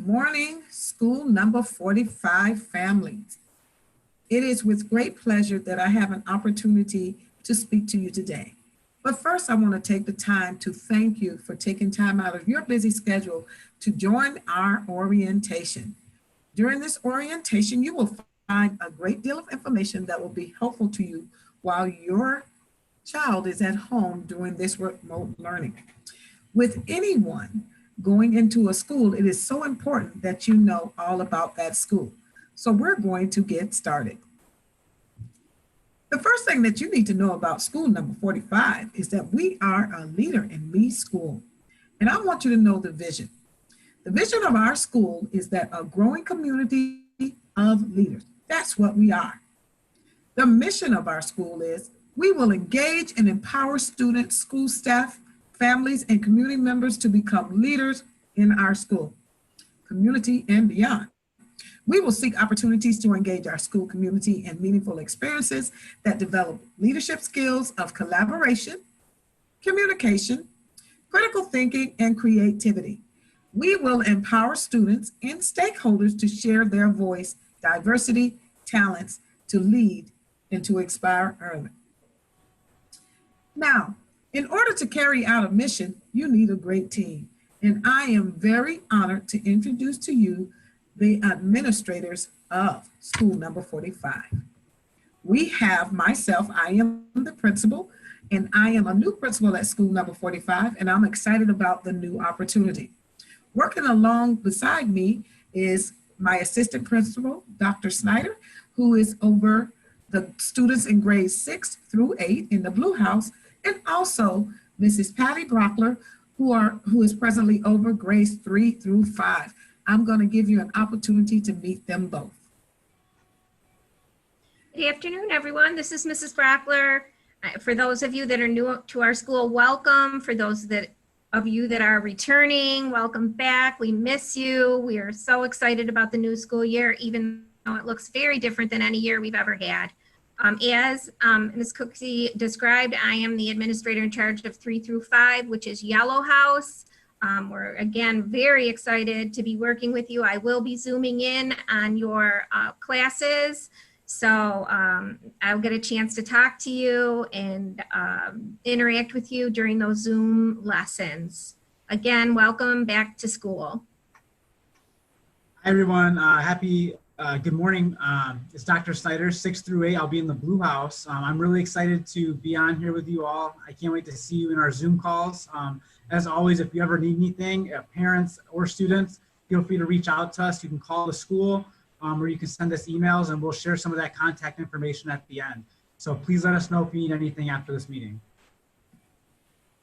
morning, school number 45 families. It is with great pleasure that I have an opportunity to speak to you today. But first, I want to take the time to thank you for taking time out of your busy schedule to join our orientation. During this orientation, you will find a great deal of information that will be helpful to you while your child is at home doing this remote learning. With anyone going into a school, it is so important that you know all about that school. So we're going to get started. The first thing that you need to know about school number 45 is that we are a leader in me school. And I want you to know the vision. The vision of our school is that a growing community of leaders. That's what we are. The mission of our school is we will engage and empower students, school staff, families, and community members to become leaders in our school, community, and beyond. We will seek opportunities to engage our school community in meaningful experiences that develop leadership skills of collaboration, communication, critical thinking, and creativity. We will empower students and stakeholders to share their voice, diversity, talents, to lead, and to inspire others. Now, in order to carry out a mission, you need a great team. And I am very honored to introduce to you the administrators of school number 45. We have myself, I am the principal, and I am a new principal at school number 45, and I'm excited about the new opportunity. Working along beside me is my assistant principal, Dr. Snyder, who is over the students in grades 6 through 8 in the Blue House, and also Mrs. Patty Brockler, who is presently over grades 3 through 5. I'm going to give you an opportunity to meet them both. Good afternoon, everyone. This is Mrs. Brockler. For those of you that are new to our school, welcome. For those of you that are returning, welcome back. We miss you. We are so excited about the new school year, even though it looks very different than any year we've ever had. As Ms. Cooksey described, I am the administrator in charge of 3 through 5, which is Yellow House. We're, again, very excited to be working with you. I will be Zooming in on your classes, so I'll get a chance to talk to you and interact with you during those Zoom lessons. Again, welcome back to school. Hi, everyone. Good morning. It's Dr. Snyder, 6 through 8. I'll be in the Blue House. I'm really excited to be on here with you all. I can't wait to see you in our Zoom calls. As always, if you ever need anything, parents or students, feel free to reach out to us. You can call the school or you can send us emails, and we'll share some of that contact information at the end. So please let us know if you need anything after this meeting.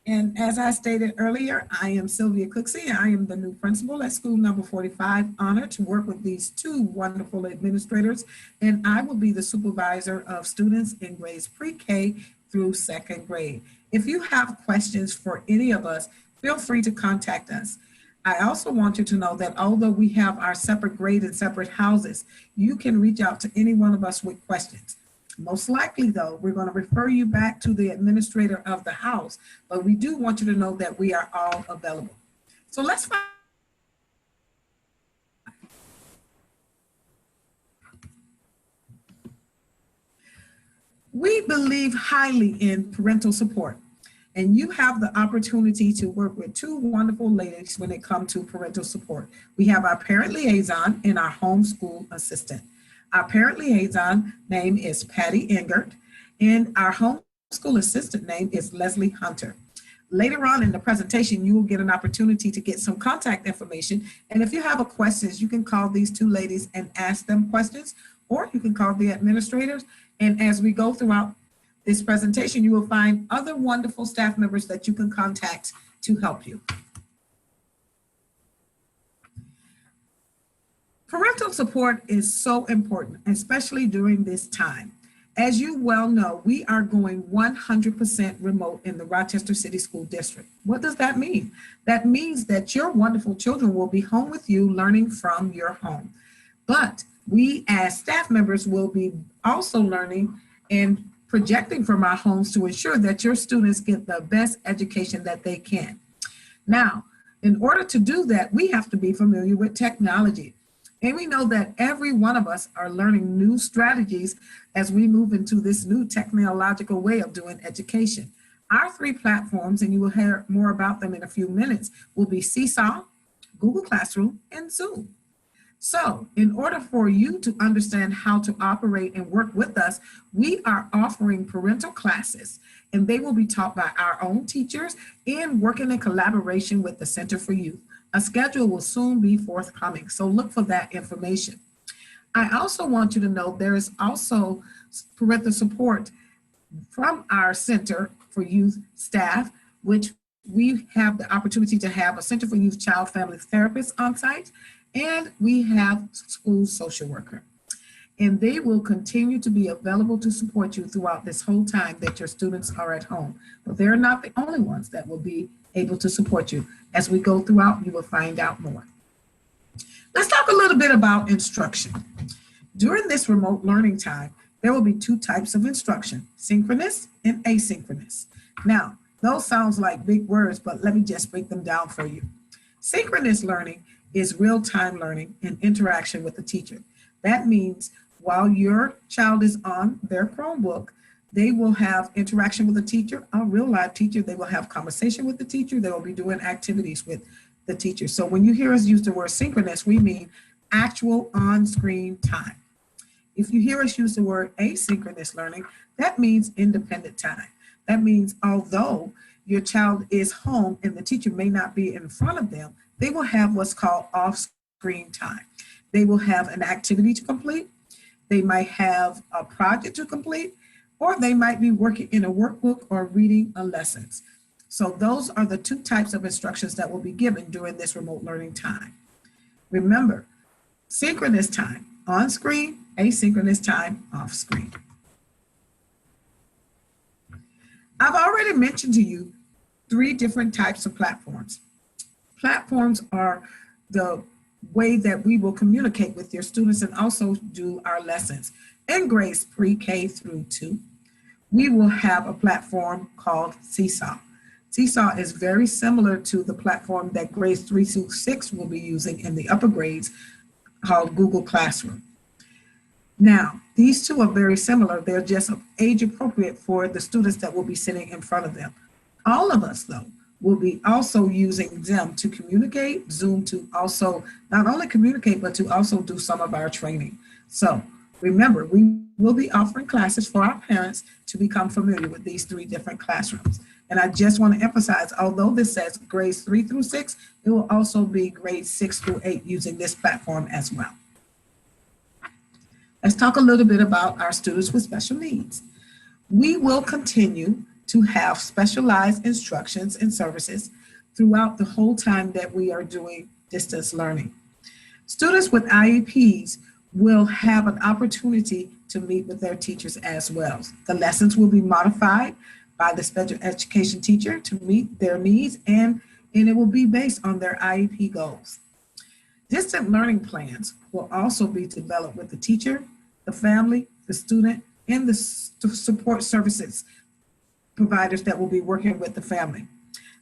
And as I stated earlier, I am Sylvia Cooksey. I am the new principal at school number 45, honored to work with these two wonderful administrators, and I will be the supervisor of students in grades pre-K through 2nd grade. If you have questions for any of us, feel free to contact us. I also want you to know that although we have our separate grades and separate houses, you can reach out to any one of us with questions. Most likely, though, we're going to refer you back to the administrator of the house, but we do want you to know that we are all available. So let's find. We believe highly in parental support, and you have the opportunity to work with two wonderful ladies when it comes to parental support. We have our parent liaison and our homeschool assistant. Our parent liaison name is Patty Engert, and our homeschool assistant name is Leslie Hunter. Later on in the presentation, you will get an opportunity to get some contact information. And if you have questions, you can call these two ladies and ask them questions, or you can call the administrators. And as we go throughout this presentation, you will find other wonderful staff members that you can contact to help you. Parental support is so important, especially during this time. As you well know, we are going 100% remote in the Rochester City School District. What does that mean? That means that your wonderful children will be home with you learning from your home. But we as staff members will be also learning and projecting from our homes to ensure that your students get the best education that they can. Now, In order to do that, we have to be familiar with technology. And we know that every one of us are learning new strategies as we move into this new technological way of doing education. Our three platforms, and you will hear more about them in a few minutes, will be Seesaw, Google Classroom, and Zoom. So in order for you to understand how to operate and work with us, we are offering parental classes, and they will be taught by our own teachers and working in collaboration with the Center for Youth. A schedule will soon be forthcoming, so look for that information. I also want you to know there is also parental support from our Center for Youth staff, which we have the opportunity to have a Center for Youth Child Family Therapist on site, and we have school social worker. And they will continue to be available to support you throughout this whole time that your students are at home. But they're not the only ones that will be able to support you. As we go throughout, you will find out more. Let's talk a little bit about instruction. During this remote learning time, there will be two types of instruction, synchronous and asynchronous. Now, those sounds like big words, but let me just break them down for you. Synchronous learning is real-time learning and interaction with the teacher. That means while your child is on their Chromebook, they will have interaction with the teacher, a real live teacher. They will have conversation with the teacher. They will be doing activities with the teacher. So when you hear us use the word synchronous, we mean actual on-screen time. If you hear us use the word asynchronous learning, that means independent time. That means although your child is home and the teacher may not be in front of them, they will have what's called off-screen time. They will have an activity to complete. They might have a project to complete, or they might be working in a workbook or reading a lessons. So those are the two types of instructions that will be given during this remote learning time. Remember, synchronous time on screen, asynchronous time off screen. I've already mentioned to you three different types of platforms. Platforms are the way that we will communicate with your students and also do our lessons. In grades pre-K through 2, we will have a platform called Seesaw. Seesaw is very similar to the platform that grades 3 through 6 will be using in the upper grades called Google Classroom. Now, these two are very similar. They're just age appropriate for the students that will be sitting in front of them. All of us, though, will be also using them to communicate, Zoom to also not only communicate, but to also do some of our training. So remember, we will be offering classes for our parents to become familiar with these three different classrooms. And I just want to emphasize, although this says grades 3 through 6, it will also be grades 6 through 8 using this platform as well. Let's talk a little bit about our students with special needs. We will continue to have specialized instructions and services throughout the whole time that we are doing distance learning. Students with IEPs will have an opportunity to meet with their teachers as well. The lessons will be modified by the special education teacher to meet their needs, and it will be based on their IEP goals. Distant learning plans will also be developed with the teacher, the family, the student, and the support services providers that will be working with the family.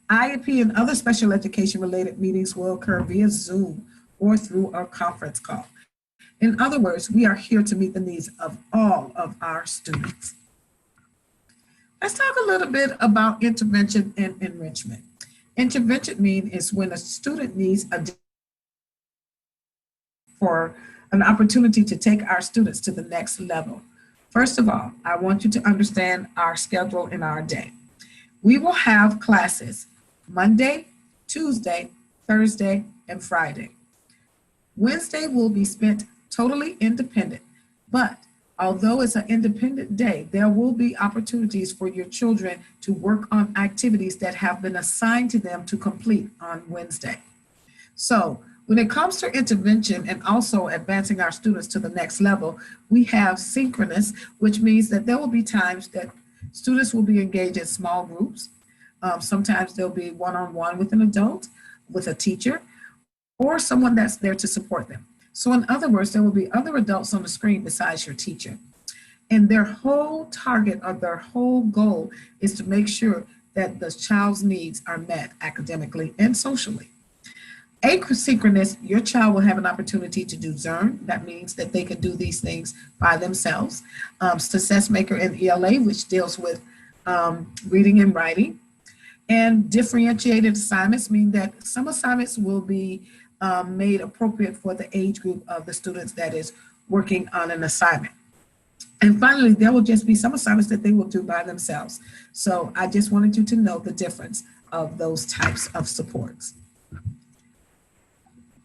IEP and other special education related meetings will occur via Zoom or through a conference call. In other words, we are here to meet the needs of all of our students. Let's talk a little bit about intervention and enrichment. Intervention means when a student needs for an opportunity to take our students to the next level. First of all, I want you to understand our schedule in our day. We will have classes Monday, Tuesday, Thursday, and Friday. Wednesday will be spent totally independent, but although it's an independent day, there will be opportunities for your children to work on activities that have been assigned to them to complete on Wednesday. So when it comes to intervention and also advancing our students to the next level, we have synchronous, which means that there will be times that students will be engaged in small groups. Sometimes there'll be one-on-one with an adult, with a teacher, or someone that's there to support them. So in other words, there will be other adults on the screen besides your teacher. And their whole target or their whole goal is to make sure that the child's needs are met academically and socially. Asynchronous, your child will have an opportunity to do Zearn. That means that they can do these things by themselves. Success Maker and ELA, which deals with reading and writing. And differentiated assignments mean that some assignments will be made appropriate for the age group of the students that is working on an assignment. And finally, there will just be some assignments that they will do by themselves. So I just wanted you to know the difference of those types of supports.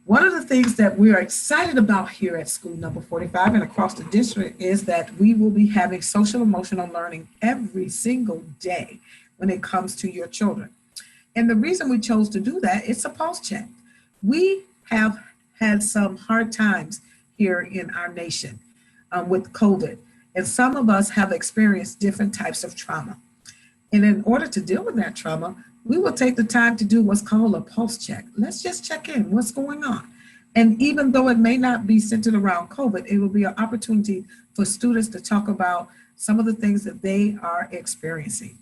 One of the things that we are excited about here at School Number 45 and across the district is that we will be having social emotional learning every single day when it comes to your children. And the reason we chose to do that is a pulse check. We have had some hard times here in our nation with COVID, and some of us have experienced different types of trauma. And in order to deal with that trauma, we will take the time to do what's called a pulse check. Let's just check in, what's going on? And even though it may not be centered around COVID, it will be an opportunity for students to talk about some of the things that they are experiencing.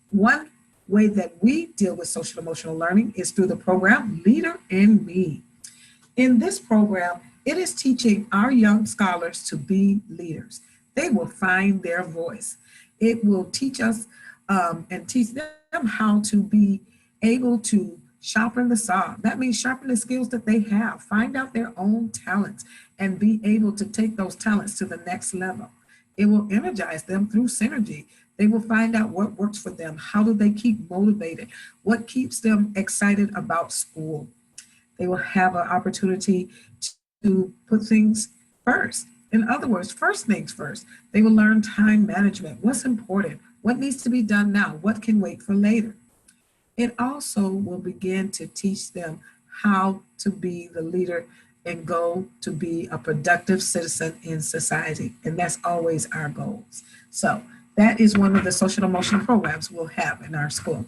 One way that we deal with social emotional learning is through the program Leader in Me. In this program, it is teaching our young scholars to be leaders. They will find their voice. It will teach us and teach them how to be able to sharpen the saw. That means sharpen the skills that they have, find out their own talents, and be able to take those talents to the next level. It will energize them through synergy. They will find out what works for them. How do they keep motivated? What keeps them excited about school? They will have an opportunity to put things first. In other words, first things first. They will learn time management. What's important? What needs to be done now? What can wait for later? It also will begin to teach them how to be the leader and go to be a productive citizen in society. And that's always our goals. So that is one of the social emotional programs we'll have in our school.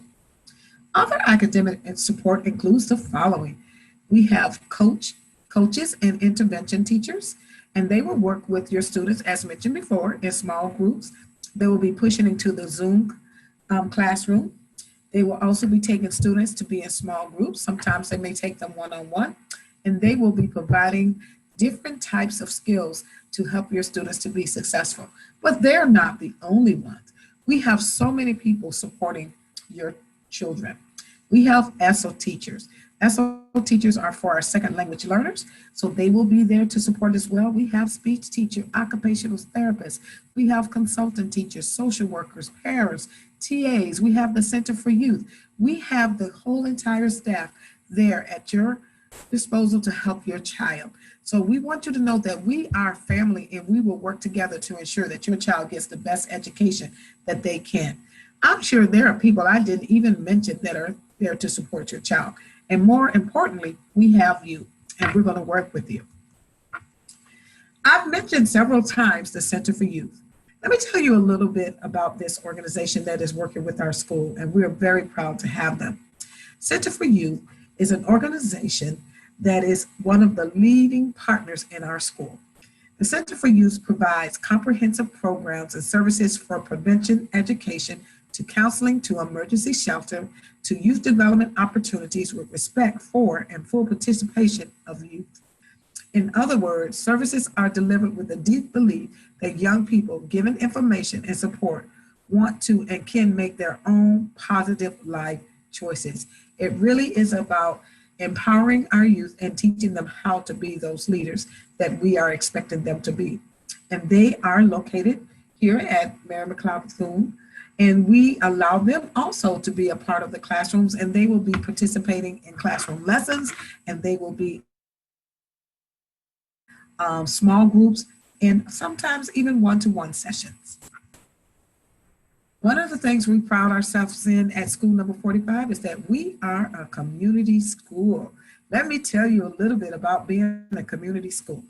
Other academic support includes the following. We have coaches and intervention teachers, and they will work with your students, as mentioned before, in small groups. They will be pushing into the Zoom classroom. They will also be taking students to be in small groups. Sometimes they may take them one-on-one, and they will be providing different types of skills to help your students to be successful. But they're not the only ones. We have so many people supporting your children. We have ESL teachers. ESL teachers are for our second language learners, so they will be there to support as well. We have speech teachers, occupational therapists. We have consultant teachers, social workers, parents, TAs. We have the Center for Youth. We have the whole entire staff there at your disposal to help your child. So we want you to know that we are family, and we will work together to ensure that your child gets the best education that they can. I'm sure there are people I didn't even mention that are there to support your child. And more importantly, we have you, and we're going to work with you. I've mentioned several times the Center for Youth. Let me tell you a little bit about this organization that is working with our school, and we're very proud to have them. Center for Youth is an organization that is one of the leading partners in our school. The Center for Youth provides comprehensive programs and services for prevention, education, to counseling, to emergency shelter, to youth development opportunities with respect for and full participation of youth. In other words, services are delivered with a deep belief that young people, given information and support, want to and can make their own positive life choices. It really is about empowering our youth and teaching them how to be those leaders that we are expecting them to be. And they are located here at Mary McLeod Bethune, and we allow them also to be a part of the classrooms, and they will be participating in classroom lessons, and they will be small groups and sometimes even one-to-one sessions. One of the things we pride ourselves in at School Number 45 is that we are a community school. Let me tell you a little bit about being a community school.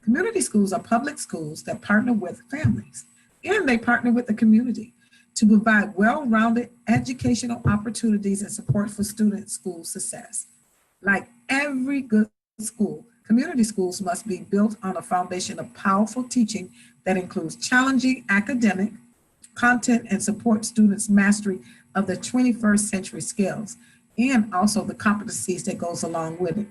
Community schools are public schools that partner with families, and they partner with the community to provide well-rounded educational opportunities and support for student school success. Like every good school, community schools must be built on a foundation of powerful teaching that includes challenging academic content and support students' mastery of the 21st century skills. and also the competencies that goes along with it.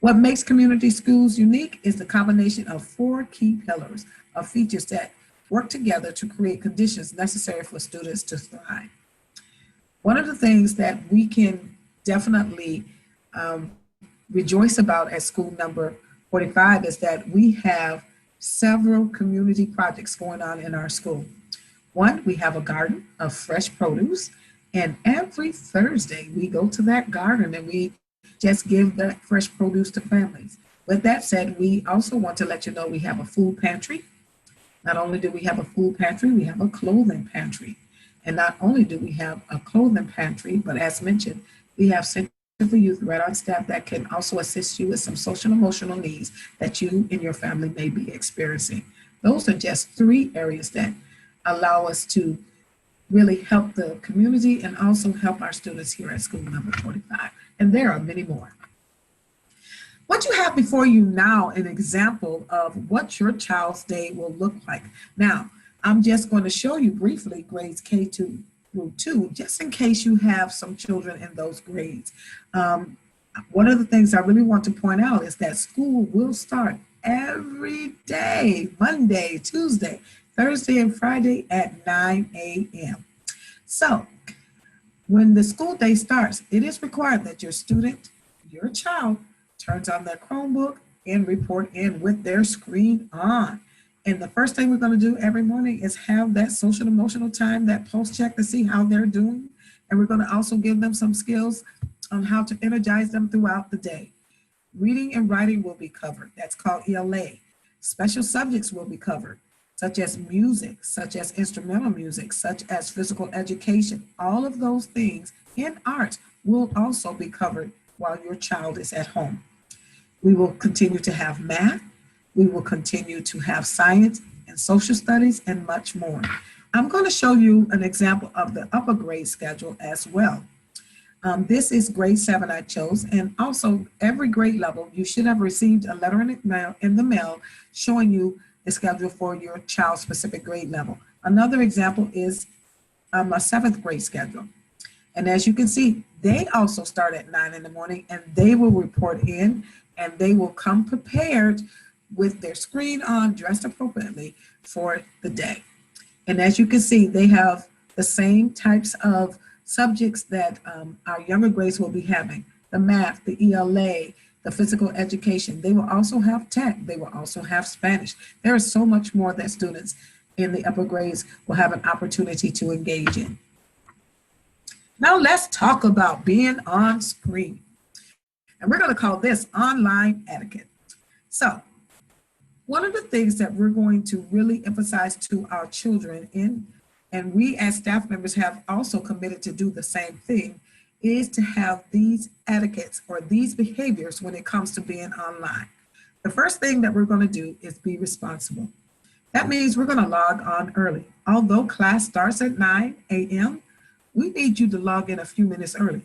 What makes community schools unique is the combination of four key pillars of features that work together to create conditions necessary for students to thrive. One of the things that we can definitely rejoice about at school number 45 is that we have several community projects going on in our school. One, we have a garden of fresh produce, and every Thursday we go to that garden and we just give that fresh produce to families. With that said, we also want to let you know we have a food pantry. Not only do we have a food pantry, we have a clothing pantry. And not only do we have a clothing pantry, but as mentioned, we have Center for Youth right on staff that can also assist you with some social and emotional needs that you and your family may be experiencing. Those are just three areas that allow us to really help the community and also help our students here at school number 45. And there are many more. What you have before you now, an example of what your child's day will look like. Now, I'm just going to show you briefly grades K2 through 2, just in case you have some children in those grades. One of the things I really want to point out is that school will start every day, Monday, Tuesday, Thursday, and Friday at 9 a.m. So when the school day starts, it is required that your student, your child, turns on their Chromebook and report in with their screen on. And the first thing we're going to do every morning is have that social emotional time, that pulse check to see how they're doing. And we're going to also give them some skills on how to energize them throughout the day. Reading and writing will be covered. That's called ELA. Special subjects will be covered, such as music, such as instrumental music, such as physical education. All of those things in art will also be covered while your child is at home. We will continue to have math. We will continue to have science and social studies and much more. I'm going to show you an example of the upper grade schedule as well. This is grade 7 I chose, and also every grade level, you should have received a letter in the mail showing you the schedule for your child's specific grade level. Another example is a 7th grade schedule. And as you can see, they also start at 9 in the morning, and they will report in, and they will come prepared with their screen on, dressed appropriately for the day. And as you can see, they have the same types of subjects that our younger grades will be having: the math, the ELA, the physical education. They will also have tech. They will also have Spanish. There is so much more that students in the upper grades will have an opportunity to engage in. Now let's talk about being on screen. And we're going to call this online etiquette. So one of the things that we're going to really emphasize to our children and we as staff members have also committed to do the same thing, is to have these etiquettes or these behaviors when it comes to being online. The first thing that we're going to do is be responsible. That means we're going to log on early. Although class starts at 9 a.m., we need you to log in a few minutes early,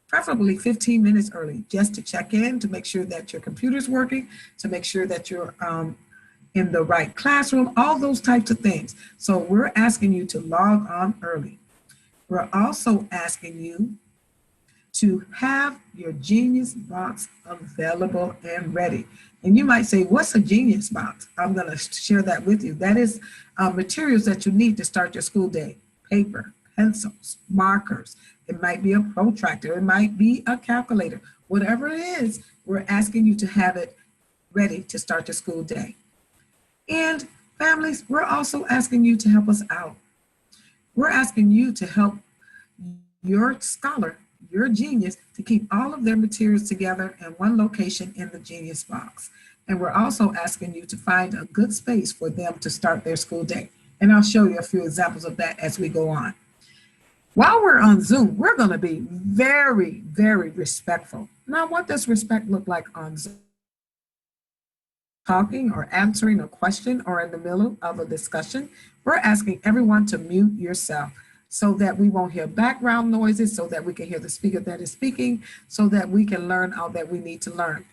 preferably 15 minutes early, just to check in, to make sure that your computer's working, to make sure that you're in the right classroom, all those types of things. So we're asking you to log on early. We're also asking you to have your Genius Box available and ready. And you might say, what's a Genius Box? I'm going to share that with you. That is materials that you need to start your school day: paper, pencils, markers. It might be a protractor. It might be a calculator. Whatever it is, we're asking you to have it ready to start your school day. And families, we're also asking you to help us out. We're asking you to help your scholar, your genius, to keep all of their materials together in one location in the Genius Box. And we're also asking you to find a good space for them to start their school day. And I'll show you a few examples of that as we go on. While we're on Zoom, we're going to be very, very respectful. Now, what does respect look like on Zoom? Talking or answering a question or in the middle of a discussion, we're asking everyone to mute yourself so that we won't hear background noises, so that we can hear the speaker that is speaking, so that we can learn all that we need to learn.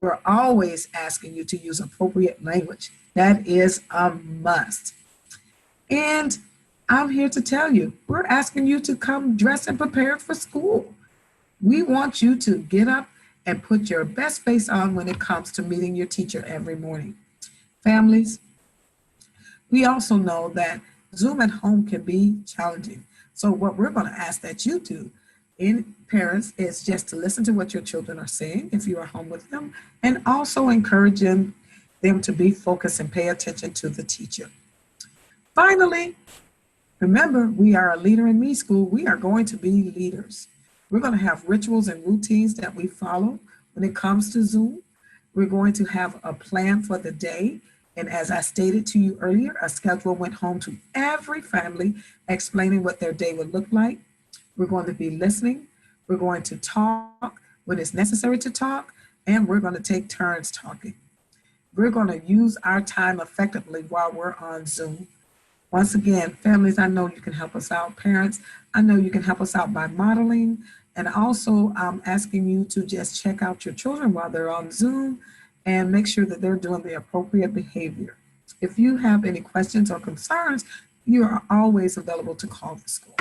We're always asking you to use appropriate language. That is a must. And I'm here to tell you, we're asking you to come dressed and prepared for school. We want you to get up and put your best face on when it comes to meeting your teacher every morning. Families, we also know that Zoom at home can be challenging. So what we're going to ask that you do in parents is just to listen to what your children are saying if you are home with them, and also encourage them to be focused and pay attention to the teacher. Finally, remember, we are a Leader in Me school. We are going to be leaders. We're going to have rituals and routines that we follow when it comes to Zoom. We're going to have a plan for the day. And as I stated to you earlier, a schedule went home to every family explaining what their day would look like. We're going to be listening. We're going to talk when it's necessary to talk, and we're going to take turns talking. We're going to use our time effectively while we're on Zoom. Once again, families, I know you can help us out. Parents, I know you can help us out by modeling. And also, I'm asking you to just check out your children while they're on Zoom and make sure that they're doing the appropriate behavior. If you have any questions or concerns, you are always available to call the school.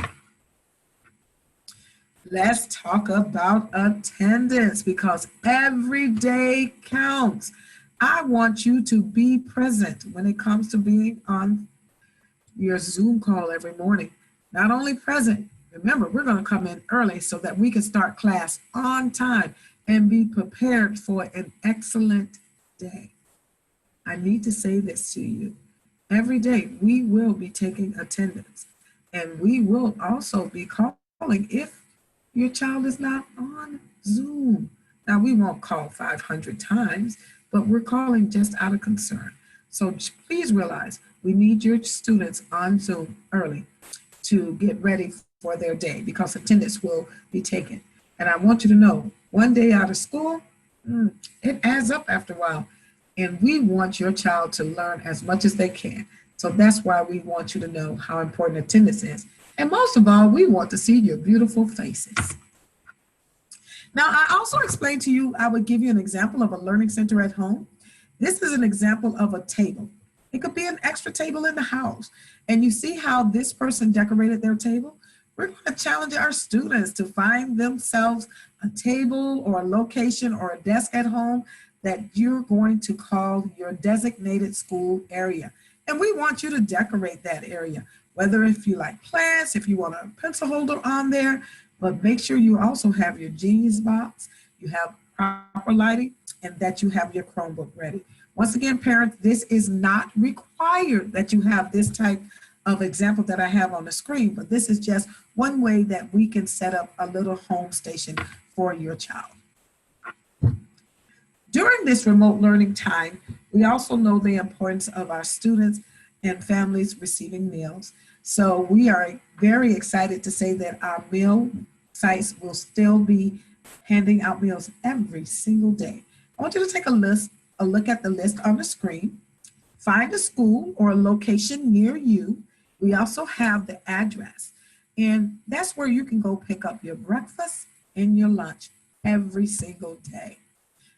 Let's talk about attendance, because every day counts. I want you to be present when it comes to being on your Zoom call every morning. Not only present, remember, we're going to come in early so that we can start class on time and be prepared for an excellent day. I need to say this to you. Every day we will be taking attendance, and we will also be calling if your child is not on Zoom. Now, we won't call 500 times, but we're calling just out of concern. So please realize we need your students on Zoom early to get ready for their day, because attendance will be taken. And I want you to know, one day out of school, it adds up after a while. And we want your child to learn as much as they can. So that's why we want you to know how important attendance is. And most of all, we want to see your beautiful faces. Now, I also explained to you, I would give you an example of a learning center at home. This is an example of a table. It could be an extra table in the house. And you see how this person decorated their table? We're going to challenge our students to find themselves a table or a location or a desk at home that you're going to call your designated school area. And we want you to decorate that area, whether if you like plants, if you want a pencil holder on there, but make sure you also have your Genius box, you have proper lighting, and that you have your Chromebook ready. Once again, parents, this is not required that you have this type of example that I have on the screen, but this is just one way that we can set up a little home station for your child. During this remote learning time, we also know the importance of our students and families receiving meals. So we are very excited to say that our meal sites will still be handing out meals every single day. I want you to take a look at the list on the screen. Find a school or a location near you. We also have the address, and that's where you can go pick up your breakfast and your lunch every single day.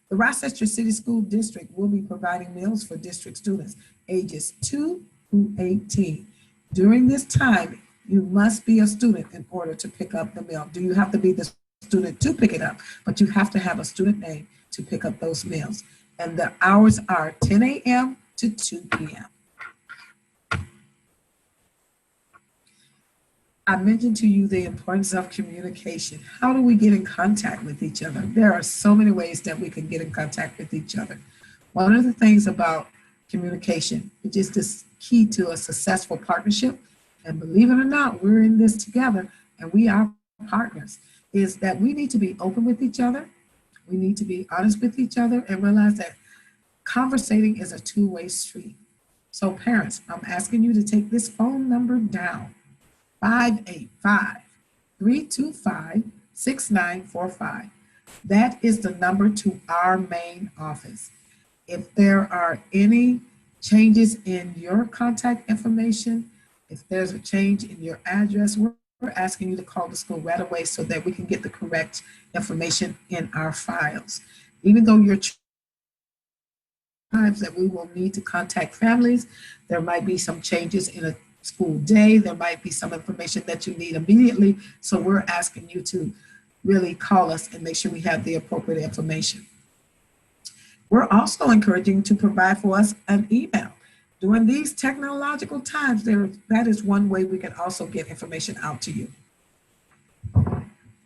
The Rochester City School District will be providing meals for district students ages 2 through 18. During this time, you must be a student in order to pick up the meal. Do you have to be the student to pick it up? But you have to have a student name to pick up those meals. And the hours are 10 a.m. to 2 p.m. I mentioned to you the importance of communication. How do we get in contact with each other? There are so many ways that we can get in contact with each other. One of the things about communication, which is the key to a successful partnership, and believe it or not, we're in this together and we are partners, is that we need to be open with each other. We need to be honest with each other and realize that conversating is a two-way street. So parents, I'm asking you to take this phone number down. 585-325-6945. That is the number to our main office. If there are any changes in your contact information, if there's a change in your address, we're asking you to call the school right away so that we can get the correct information in our files. Even though you're times that we will need to contact families, there might be some changes in a school day, there might be some information that you need immediately, so we're asking you to really call us and make sure we have the appropriate information. We're also encouraging to provide for us an email. During these technological times, that is one way we can also get information out to you.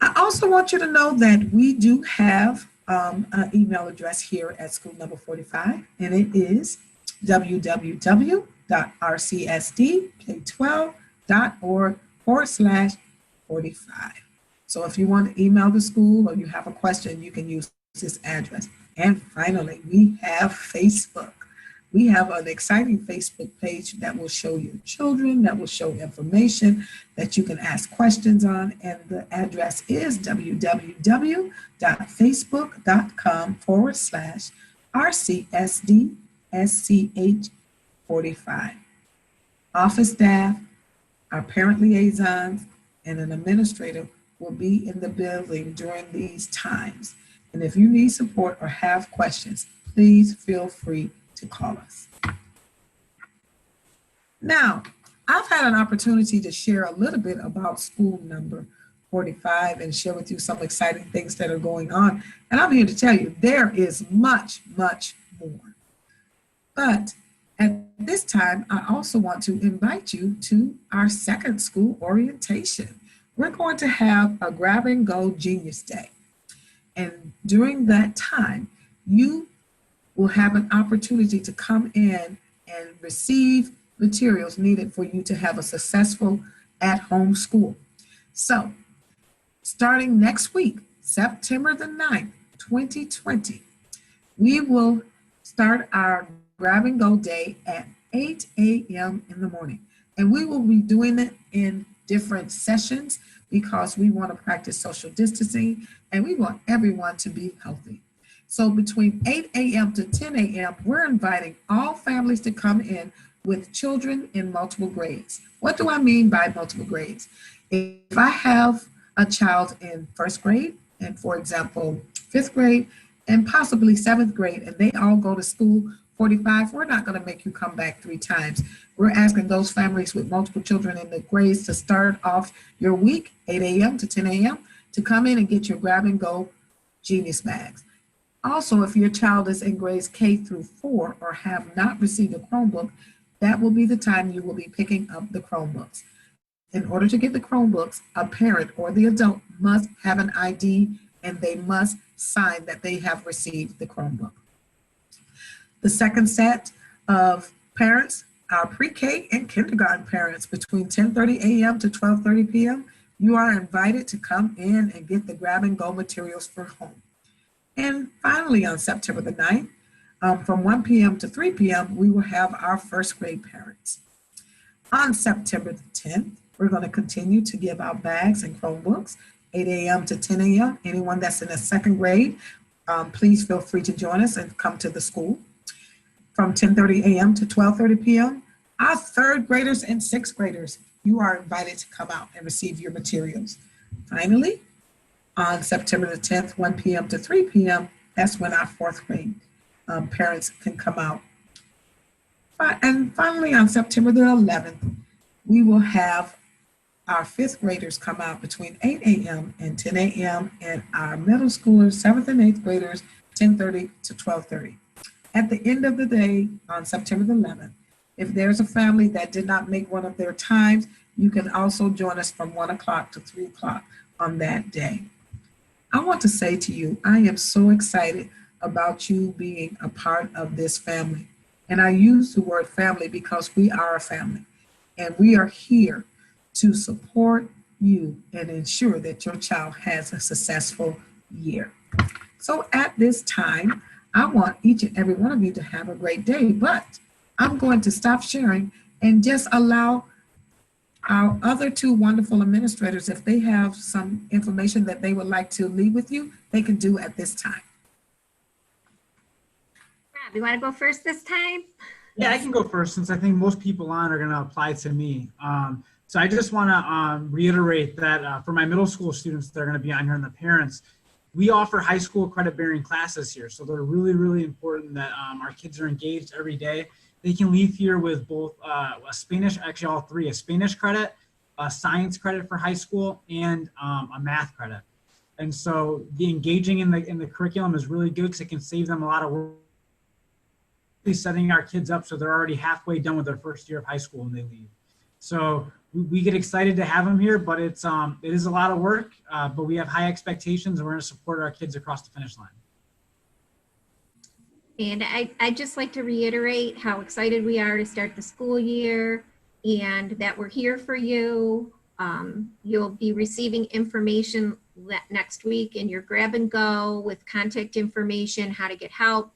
I also want you to know that we do have an email address here at School Number 45, and it is www.rcsdk12.org/45. So if you want to email the school or you have a question, you can use this address. And finally, we have Facebook. We have an exciting Facebook page that will show your children, that will show information that you can ask questions on. And the address is www.facebook.com/RCSDSCH45. Office staff, our parent liaisons, and an administrator will be in the building during these times. And if you need support or have questions, please feel free to call us. Now, I've had an opportunity to share a little bit about School Number 45 and share with you some exciting things that are going on. And I'm here to tell you there is much, much more. But at this time, I also want to invite you to our second school orientation. We're going to have a Grab and Go Genius Day. And during that time, you will have an opportunity to come in and receive materials needed for you to have a successful at-home school. So, starting next week, September the 9th, 2020, we will start our Grab and Go Day at 8 a.m. in the morning. And we will be doing it in different sessions because we want to practice social distancing and we want everyone to be healthy. So between 8 a.m. to 10 a.m., we're inviting all families to come in with children in multiple grades. What do I mean by multiple grades? If I have a child in first grade and, for example, fifth grade and possibly seventh grade, and they all go to School 45, we're not going to make you come back 3 times. We're asking those families with multiple children in the grades to start off your week, 8 a.m. to 10 a.m., to come in and get your Grab and Go Genius bags. Also, if your child is in grades K through 4 or have not received a Chromebook, that will be the time you will be picking up the Chromebooks. In order to get the Chromebooks, a parent or the adult must have an ID and they must sign that they have received the Chromebook. The second set of parents, our pre-K and kindergarten parents, between 10:30 a.m. to 12:30 p.m., you are invited to come in and get the Grab and Go materials for home. And finally, on September the 9th, from 1 p.m. to 3 p.m., we will have our first grade parents. On September the 10th, we're going to continue to give out bags and Chromebooks, 8 a.m. to 10 a.m. Anyone that's in the second grade, please feel free to join us and come to the school. From 10:30 a.m. to 12:30 p.m., our third graders and sixth graders, you are invited to come out and receive your materials. Finally, on September the 10th, 1 p.m. to 3 p.m., that's when our fourth grade parents can come out. And finally, on September the 11th, we will have our fifth graders come out between 8 a.m. and 10 a.m. and our middle schoolers, seventh and eighth graders, 10:30 to 12:30. At the end of the day, on September the 11th, if there's a family that did not make one of their times, you can also join us from 1 o'clock to 3 o'clock on that day. I want to say to you, I am so excited about you being a part of this family. And I use the word family because we are a family. And we are here to support you and ensure that your child has a successful year. So at this time, I want each and every one of you to have a great day, but I'm going to stop sharing and just allow our other 2 wonderful administrators, if they have some information that they would like to leave with you, they can do at this time. Rob, you want to go first this time? Yeah, I can go first since I think most people on are going to apply to me. So I just want to reiterate that for my middle school students that are going to be on here and the parents, we offer high school credit-bearing classes here. So they're really, really important that our kids are engaged every day. They can leave here with both a Spanish, actually all 3, a Spanish credit, a science credit for high school, and a math credit. And so the engaging in the curriculum is really good because it can save them a lot of work. Setting our kids up so they're already halfway done with their first year of high school when they leave. So we get excited to have them here, but it is a lot of work, but we have high expectations and we're going to support our kids across the finish line. And I'd just like to reiterate how excited we are to start the school year and that we're here for you. You'll be receiving information next week in your grab and go with contact information, how to get help,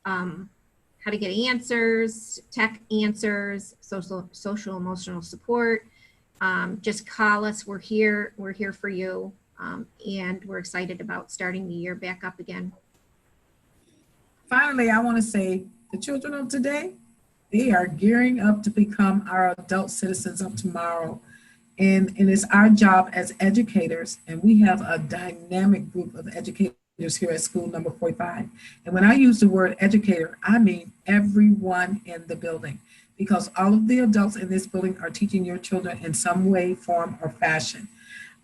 how to get answers, tech answers, social emotional support. Just call us. We're here for you. And we're excited about starting the year back up again. Finally, I want to say the children of today, they are gearing up to become our adult citizens of tomorrow. And it's our job as educators, and we have a dynamic group of educators here at school number 45. And when I use the word educator, I mean everyone in the building, because all of the adults in this building are teaching your children in some way, form, or fashion.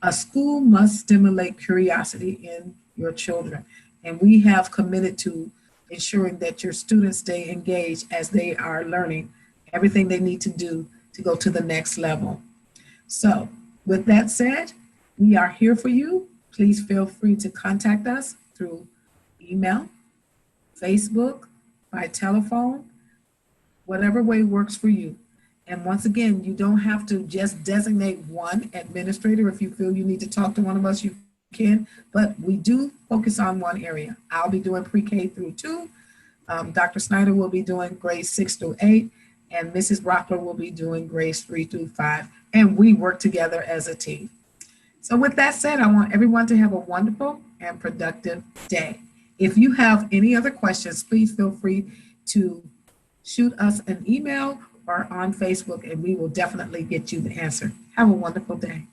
A school must stimulate curiosity in your children, and we have committed to ensuring that your students stay engaged as they are learning everything they need to do to go to the next level. So with that said, we are here for you. Please feel free to contact us through email, Facebook, by telephone, whatever way works for you. And once again, you don't have to just designate one administrator. If you feel you need to talk to one of us, you can, but we do focus on one area. I'll be doing pre-K through 2. Dr. Snyder will be doing grades 6 through 8, and Mrs. Rockler will be doing grades 3 through 5, and we work together as a team. So with that said, I want everyone to have a wonderful and productive day. If you have any other questions, please feel free to shoot us an email or on Facebook, and we will definitely get you the answer. Have a wonderful day.